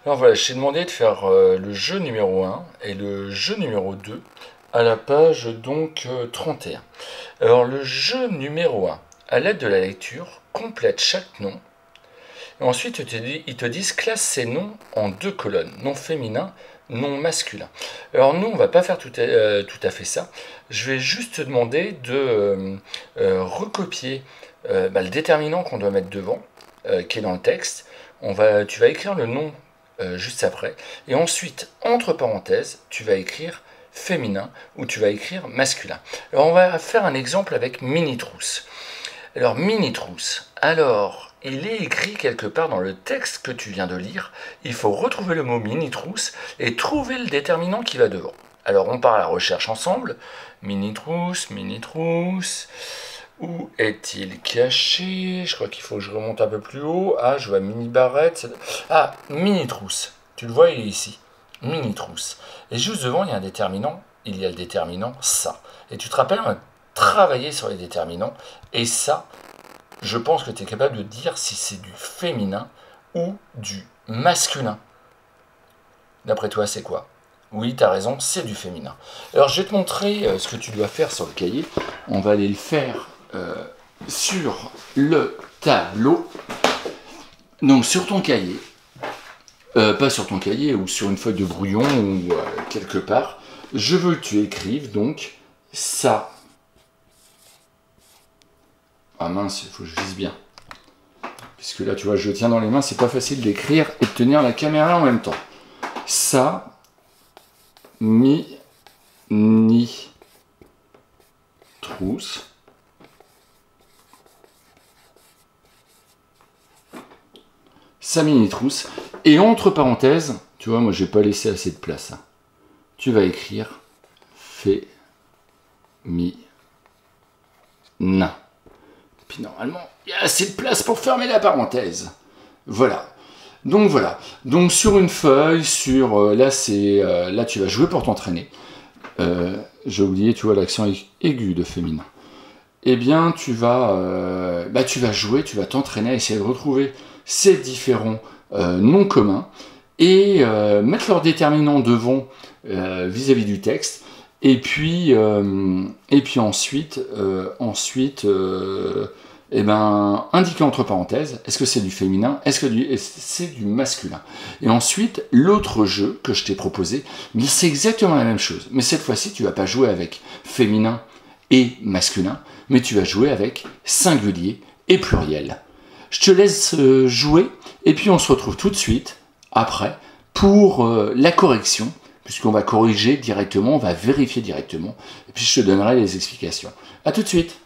Alors voilà, je t'ai demandé de faire le jeu numéro 1 et le jeu numéro 2 à la page donc 31. Alors le jeu numéro 1, à l'aide de la lecture, complète chaque nom. Et ensuite, ils te disent classe ces noms en deux colonnes, nom féminin, nom masculin. Alors nous, on va pas faire tout à fait ça. Je vais juste te demander de recopier le déterminant qu'on doit mettre devant, qui est dans le texte. Tu vas écrire le nom juste après. Et ensuite, entre parenthèses, tu vas écrire féminin ou tu vas écrire masculin. Alors on va faire un exemple avec mini trousse. Alors mini trousse. Alors il est écrit quelque part dans le texte que tu viens de lire. Il faut retrouver le mot mini trousse et trouver le déterminant qui va devant. Alors on part à la recherche ensemble. Mini trousse, mini trousse. Où est-il caché? Je crois qu'il faut que je remonte un peu plus haut. Ah, je vois mini barrette. Ah, mini trousse. Tu le vois, il est ici. Mini trousse. Et juste devant, il y a un déterminant. Il y a le déterminant ça. Et tu te rappelles, on a travaillé sur les déterminants. Et ça, je pense que tu es capable de dire si c'est du féminin ou du masculin. D'après toi, c'est quoi? Oui, tu as raison, c'est du féminin. Alors, je vais te montrer ce que tu dois faire sur le cahier. On va aller le faire sur le tableau. Donc, sur ton cahier. Pas sur ton cahier ou sur une feuille de brouillon ou quelque part. Je veux que tu écrives donc ça. Ah mince, il faut que je vise bien. Puisque là, tu vois, je le tiens dans les mains, c'est pas facile d'écrire et de tenir la caméra en même temps. Ça, mini trousse. Ça, mini trousse. Et entre parenthèses, tu vois, moi, j'ai pas laissé assez de place. Hein. Tu vas écrire féminin. Puis normalement, il y a assez de place pour fermer la parenthèse. Voilà. Donc sur une feuille, là tu vas jouer pour t'entraîner. J'ai oublié, tu vois l'accent aigu de féminin. Eh bien, tu vas jouer, tu vas t'entraîner à essayer de retrouver ces différents noms communs et mettre leur déterminant devant vis-à-vis du texte. Et puis ensuite, indiquer entre parenthèses, est-ce que c'est du féminin, est-ce que c'est du masculin. Et ensuite, l'autre jeu que je t'ai proposé, mais c'est exactement la même chose. Mais cette fois-ci, tu ne vas pas jouer avec féminin et masculin, mais tu vas jouer avec singulier et pluriel. Je te laisse jouer, et puis on se retrouve tout de suite, après, pour la correction, puisqu'on va corriger directement, on va vérifier directement, et puis je te donnerai les explications. A tout de suite.